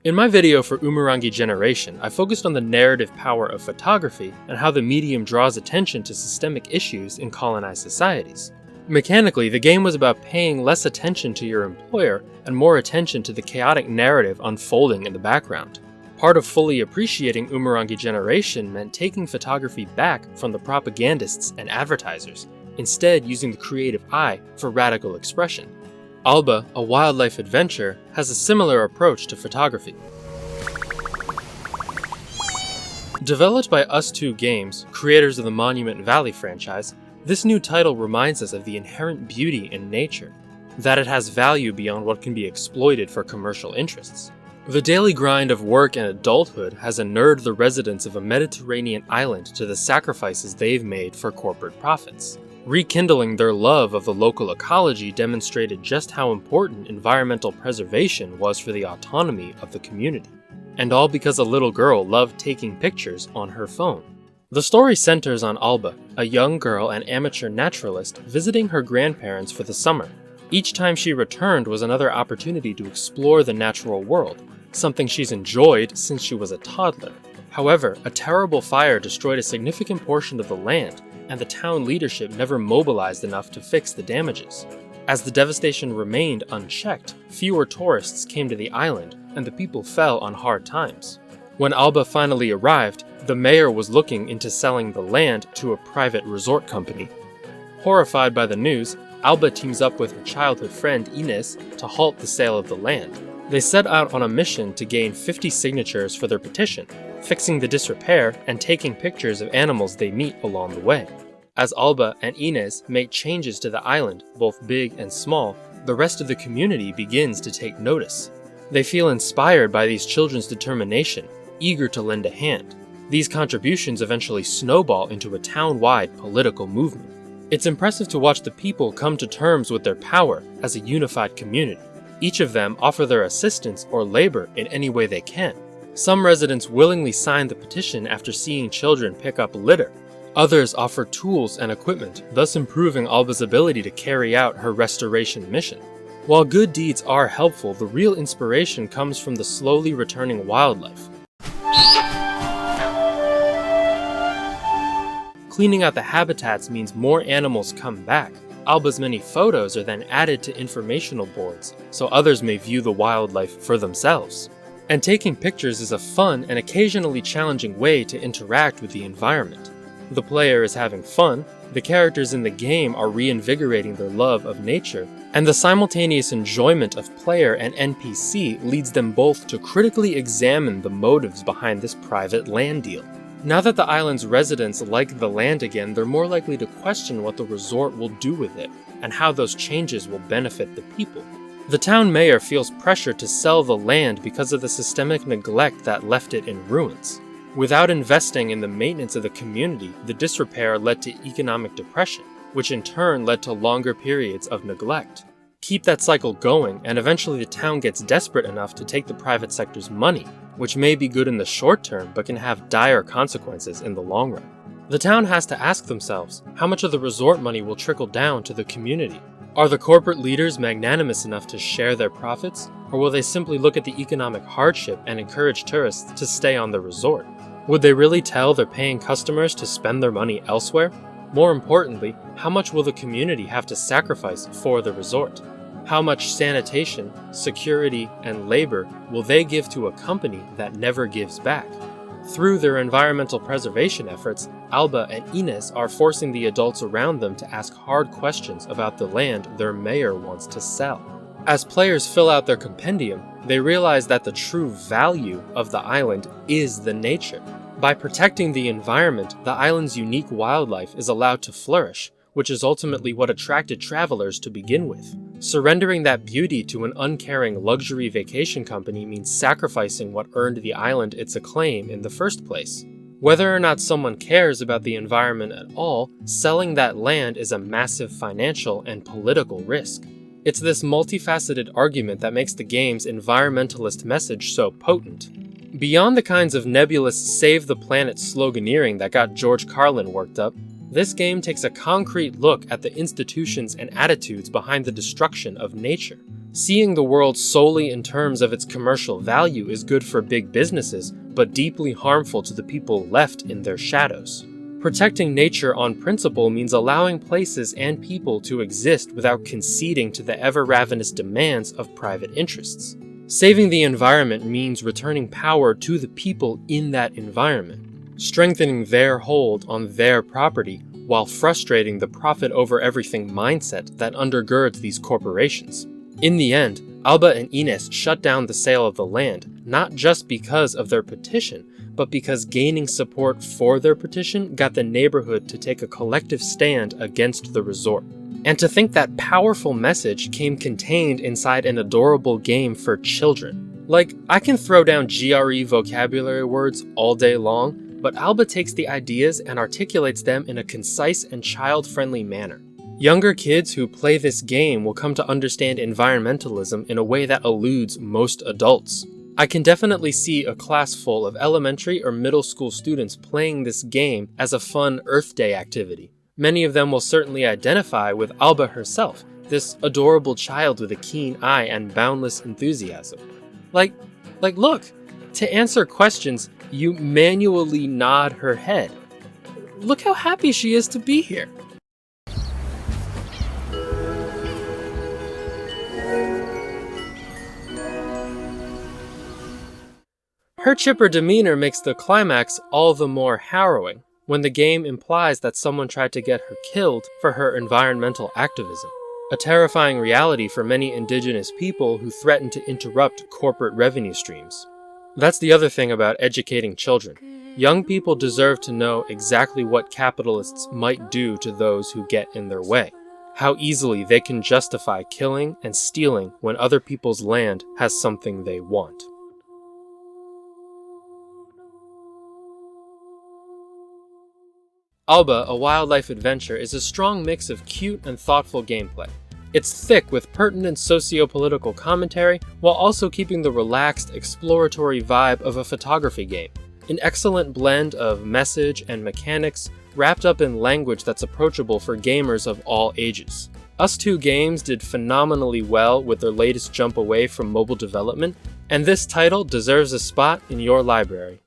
In my video for Umurangi Generation, I focused on the narrative power of photography and how the medium draws attention to systemic issues in colonized societies. Mechanically, the game was about paying less attention to your employer and more attention to the chaotic narrative unfolding in the background. Part of fully appreciating Umurangi Generation meant taking photography back from the propagandists and advertisers, instead using the creative eye for radical expression. Alba, a wildlife adventure, has a similar approach to photography. Developed by Us2 Games, creators of the Monument Valley franchise, this new title reminds us of the inherent beauty in nature, that it has value beyond what can be exploited for commercial interests. The daily grind of work and adulthood has inured the residents of a Mediterranean island to the sacrifices they've made for corporate profits. Rekindling their love of the local ecology demonstrated just how important environmental preservation was for the autonomy of the community. And all because a little girl loved taking pictures on her phone. The story centers on Alba, a young girl and amateur naturalist visiting her grandparents for the summer. Each time she returned was another opportunity to explore the natural world, something she's enjoyed since she was a toddler. However, a terrible fire destroyed a significant portion of the land, and the town leadership never mobilized enough to fix the damages. As the devastation remained unchecked, fewer tourists came to the island, and the people fell on hard times. When Alba finally arrived, the mayor was looking into selling the land to a private resort company. Horrified by the news, Alba teams up with her childhood friend Ines to halt the sale of the land. They set out on a mission to gain 50 signatures for their petition, fixing the disrepair and taking pictures of animals they meet along the way. As Alba and Ines make changes to the island, both big and small, the rest of the community begins to take notice. They feel inspired by these children's determination, eager to lend a hand. These contributions eventually snowball into a town-wide political movement. It's impressive to watch the people come to terms with their power as a unified community. Each of them offer their assistance or labor in any way they can. Some residents willingly sign the petition after seeing children pick up litter. Others offer tools and equipment, thus improving Alba's ability to carry out her restoration mission. While good deeds are helpful, the real inspiration comes from the slowly returning wildlife. Cleaning out the habitats means more animals come back. Alba's many photos are then added to informational boards, so others may view the wildlife for themselves. And taking pictures is a fun and occasionally challenging way to interact with the environment. The player is having fun, the characters in the game are reinvigorating their love of nature, and the simultaneous enjoyment of player and NPC leads them both to critically examine the motives behind this private land deal. Now that the island's residents like the land again, they're more likely to question what the resort will do with it, and how those changes will benefit the people. The town mayor feels pressure to sell the land because of the systemic neglect that left it in ruins. Without investing in the maintenance of the community, the disrepair led to economic depression, which in turn led to longer periods of neglect. Keep that cycle going, and eventually the town gets desperate enough to take the private sector's money, which may be good in the short term but can have dire consequences in the long run. The town has to ask themselves, how much of the resort money will trickle down to the community? Are the corporate leaders magnanimous enough to share their profits, or will they simply look at the economic hardship and encourage tourists to stay on the resort? Would they really tell their paying customers to spend their money elsewhere? More importantly, how much will the community have to sacrifice for the resort? How much sanitation, security, and labor will they give to a company that never gives back? Through their environmental preservation efforts, Alba and Ines are forcing the adults around them to ask hard questions about the land their mayor wants to sell. As players fill out their compendium, they realize that the true value of the island is the nature. By protecting the environment, the island's unique wildlife is allowed to flourish, which is ultimately what attracted travelers to begin with. Surrendering that beauty to an uncaring luxury vacation company means sacrificing what earned the island its acclaim in the first place. Whether or not someone cares about the environment at all, selling that land is a massive financial and political risk. It's this multifaceted argument that makes the game's environmentalist message so potent. Beyond the kinds of nebulous save the planet sloganeering that got George Carlin worked up, this game takes a concrete look at the institutions and attitudes behind the destruction of nature, Seeing the world solely in terms of its commercial value is good for big businesses, but deeply harmful to the people left in their shadows. Protecting nature on principle means allowing places and people to exist without conceding to the ever-ravenous demands of private interests. Saving the environment means returning power to the people in that environment, strengthening their hold on their property while frustrating the profit-over-everything mindset that undergirds these corporations. In the end, Alba and Ines shut down the sale of the land, not just because of their petition, but because gaining support for their petition got the neighborhood to take a collective stand against the resort. And to think that powerful message came contained inside an adorable game for children. Like, I can throw down GRE vocabulary words all day long, but Alba takes the ideas and articulates them in a concise and child-friendly manner. Younger kids who play this game will come to understand environmentalism in a way that eludes most adults. I can definitely see a class full of elementary or middle school students playing this game as a fun Earth Day activity. Many of them will certainly identify with Alba herself, this adorable child with a keen eye and boundless enthusiasm. Like look, to answer questions, you manually nod her head. Look how happy she is to be here. Her chipper demeanor makes the climax all the more harrowing when the game implies that someone tried to get her killed for her environmental activism, a terrifying reality for many indigenous people who threaten to interrupt corporate revenue streams. That's the other thing about educating children. Young people deserve to know exactly what capitalists might do to those who get in their way, how easily they can justify killing and stealing when other people's land has something they want. Alba, a wildlife adventure, is a strong mix of cute and thoughtful gameplay. It's thick with pertinent socio-political commentary while also keeping the relaxed, exploratory vibe of a photography game. An excellent blend of message and mechanics wrapped up in language that's approachable for gamers of all ages. Us2 Games did phenomenally well with their latest jump away from mobile development, and this title deserves a spot in your library.